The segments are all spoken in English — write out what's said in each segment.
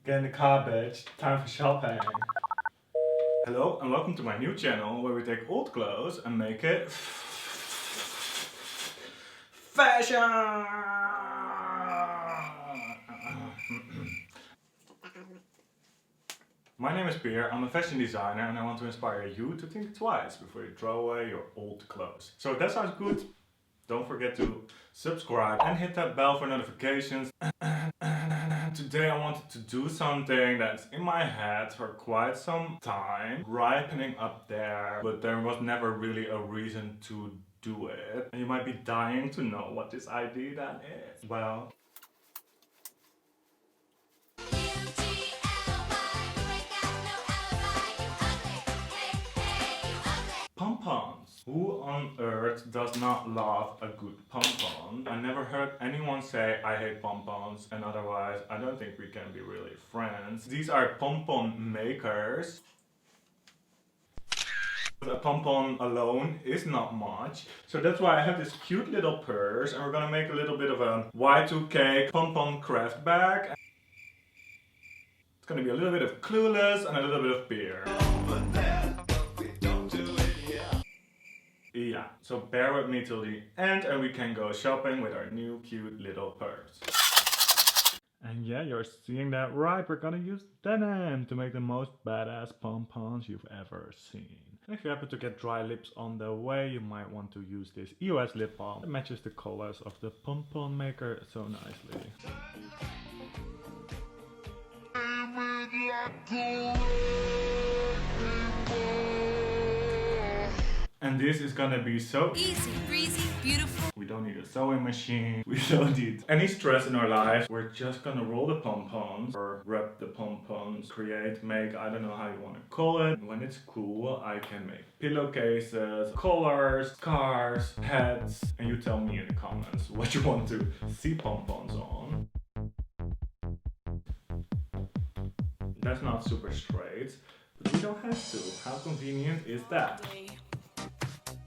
Get in the car, bitch. Time for shopping. Hello and welcome to my new channel where we take old clothes and make it fashion! My name is Peer, I'm a fashion designer and I want to inspire you to think twice before you throw away your old clothes. So if that sounds good, don't forget to subscribe and hit that bell for notifications. Today I wanted to do something that's in my head for quite some time, ripening up there, but there was never really a reason to do it. And you might be dying to know what this idea then is. Well, pompons. Who on earth does not love a good pompon? I never heard anyone say I hate pompons, and otherwise I don't think we can be really friends. These are pompon makers. A pompon alone is not much, so that's why I have this cute little purse, and we're gonna make a little bit of a Y2K pompon craft bag. It's gonna be a little bit of Clueless and a little bit of beer. Yeah, so bear with me till the end and we can go shopping with our new cute little purse. And yeah, you're seeing that right, we're gonna use denim to make the most badass pompons you've ever seen. And if you happen to get dry lips on the way, you might want to use this EOS lip balm. It matches the colors of the pompon maker so nicely. And this is gonna be so easy, breezy, beautiful. We don't need a sewing machine. We don't need any stress in our life. We're just gonna roll the pompons or wrap the pompons, create, make, I don't know how you want to call it. When it's cool, I can make pillowcases, collars, scarves, hats, and you tell me in the comments what you want to see pompons on. That's not super straight, but we don't have to. How convenient is that?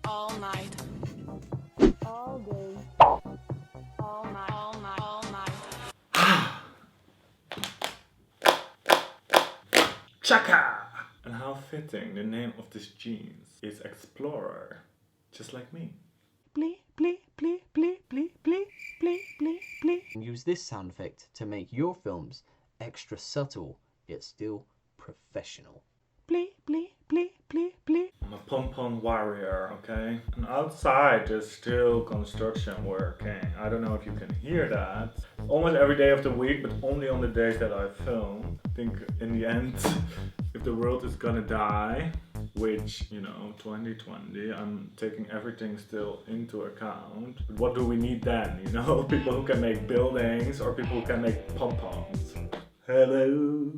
All night. All day. All night. All night. All night. Chaka! And how fitting the name of this jeans is Explorer. Just like me. Blee, blee, blee, blee, blee, blee, blee, blee, blee. Use this sound effect to make your films extra subtle, yet still professional. Blee, blee, blee, blee, blee. I'm a pompon warrior, okay? And outside there's still construction working. I don't know if you can hear that. Almost every day of the week, but only on the days that I film. I think in the end, if the world is gonna die, which, you know, 2020, I'm taking everything still into account. But what do we need then, you know? People who can make buildings or people who can make pompons. Hello!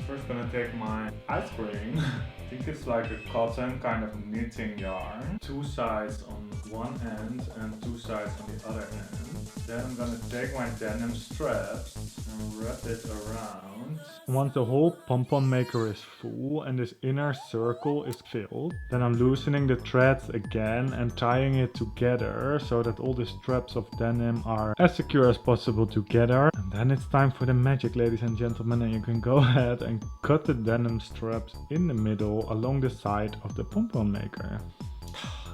First gonna take my ice cream. I think it's like a cotton kind of knitting yarn. Two sides on one end and two sides on the other end. Then I'm gonna take my denim straps and wrap it around. Once the whole pompon maker is full and this inner circle is filled, then I'm loosening the threads again and tying it together so that all the straps of denim are as secure as possible together. And then it's time for the magic, ladies and gentlemen, and you can go ahead and cut the denim straps in the middle along the side of the pompon maker.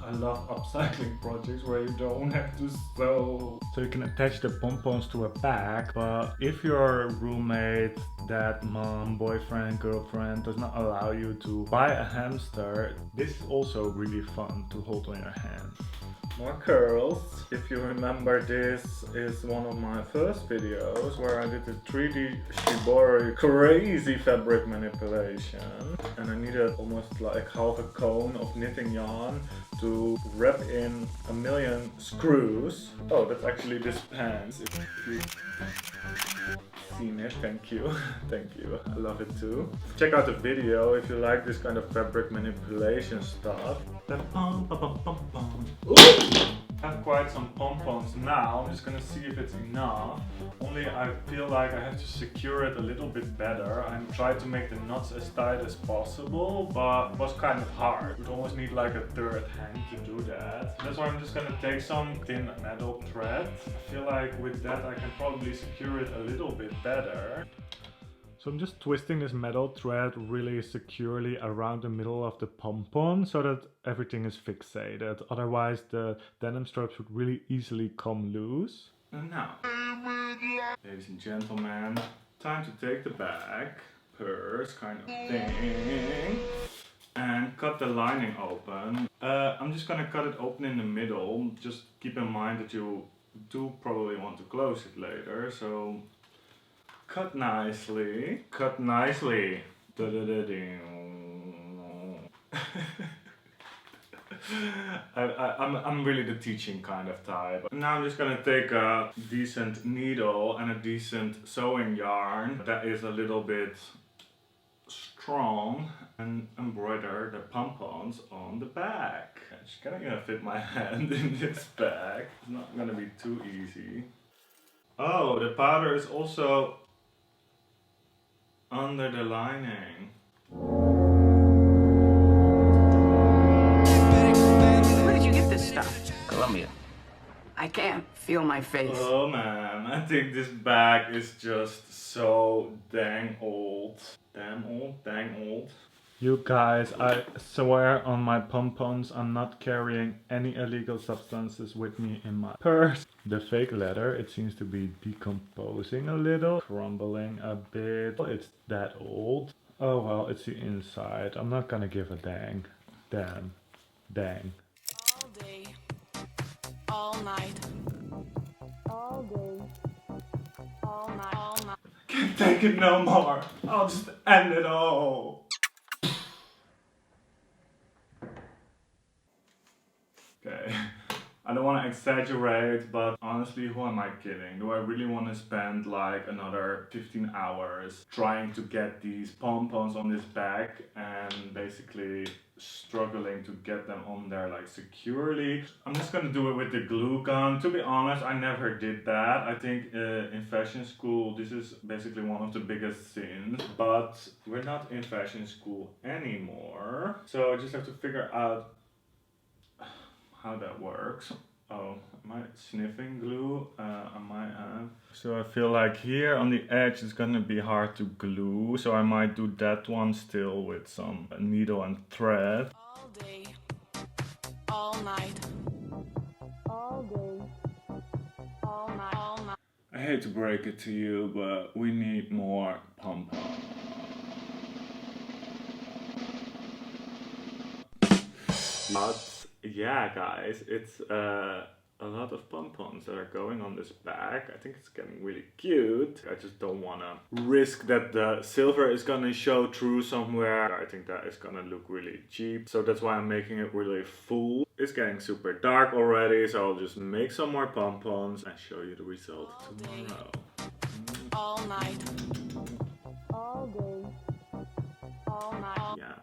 I love upcycling projects where you don't have to sew. So you can attach the pompons to a bag, but if your roommate, dad, mom, boyfriend, girlfriend does not allow you to buy a hamster, this is also really fun to hold on your hand. More curls. If you remember, this is one of my first videos where I did the 3D SHIBORI crazy fabric manipulation. And I needed almost like half a cone of knitting yarn to wrap in a million screws. Oh, that's actually this pants. If you've seen it, thank you. Thank you. I love it too. Check out the video if you like this kind of fabric manipulation stuff. Ooh. I have quite some pompons now. I'm just gonna see if it's enough. Only I feel like I have to secure it a little bit better. I tried to make the knots as tight as possible, but it was kind of hard. You'd almost need like a third hand to do that. That's why I'm just gonna take some thin metal thread. I feel like with that I can probably secure it a little bit better. So I'm just twisting this metal thread really securely around the middle of the pompon so that everything is fixated. Otherwise the denim straps would really easily come loose. And now, ladies and gentlemen, time to take the bag, purse kind of thing, and cut the lining open. I'm just gonna cut it open in the middle. Just keep in mind that you do probably want to close it later, so cut nicely. Cut nicely. I'm really the teaching kind of type. Now I'm just gonna take a decent needle and a decent sewing yarn that is a little bit strong and embroider the pompons on the back. It's gonna fit my hand in this bag. It's not gonna be too easy. Oh, the powder is also under the lining. Where did you get this stuff? Colombia. I can't feel my face. Oh man, I think this bag is just so dang old. Damn old, dang old. You guys, I swear on my pompons I'm not carrying any illegal substances with me in my purse. The fake leather, it seems to be decomposing a little, crumbling a bit. It's that old. Oh well, it's the inside. I'm not gonna give a dang. Damn. Dang. All day, all night, all day, all night. Can't take it no more. I'll just end it all. Okay, I don't want to exaggerate, but honestly, who am I kidding? Do I really want to spend like another 15 hours trying to get these pompons on this bag and basically struggling to get them on there like securely? I'm just gonna do it with the glue gun. To be honest, I never did that. I think in fashion school this is basically one of the biggest sins, but we're not in fashion school anymore, so I just have to figure out how that works. Oh, am I sniffing glue? I might have. So I feel like here on the edge it's gonna be hard to glue, so I might do that one still with some needle and thread. All day, all night, all day, all night, all night. I hate to break it to you, but we need more pom-pom. But yeah guys, it's a lot of pompons that are going on this bag. I think it's getting really cute. I just don't want to risk that the silver is gonna show through somewhere. I think that is gonna look really cheap, so that's why I'm making it really full. It's getting super dark already, so I'll just make some more pompons and show you the result tomorrow. All night, all day, all night. Yeah.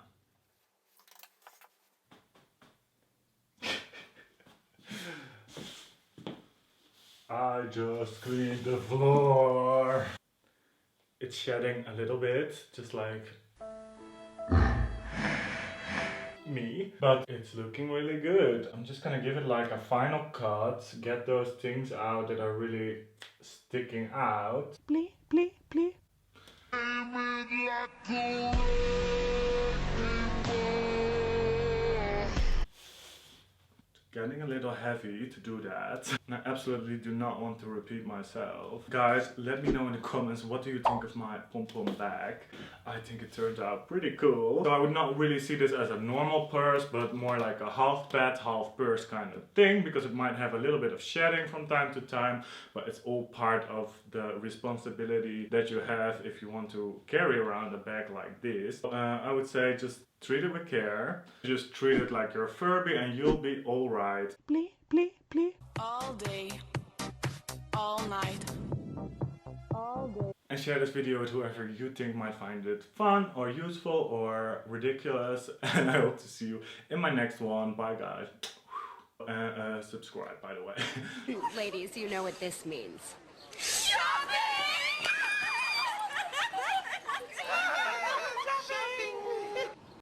I just cleaned the floor. It's shedding a little bit, just like me, but it's looking really good. I'm just gonna give it like a final cut, get those things out that are really sticking out. Blee, blee, blee. Getting a little heavy to do that. And I absolutely do not want to repeat myself. Guys, let me know in the comments, what do you think of my pom-pom bag? I think it turned out pretty cool. So I would not really see this as a normal purse, but more like a half pad, half purse kind of thing, because it might have a little bit of shedding from time to time, but it's all part of the responsibility that you have if you want to carry around a bag like this. I would say just treat it with care. Just treat it like you're a Furby and you'll be alright. Blee, blee, blee. All day, all night, all day. And share this video with whoever you think might find it fun or useful or ridiculous. And I hope to see you in my next one. Bye guys. Subscribe, by the way. Ladies, you know what this means.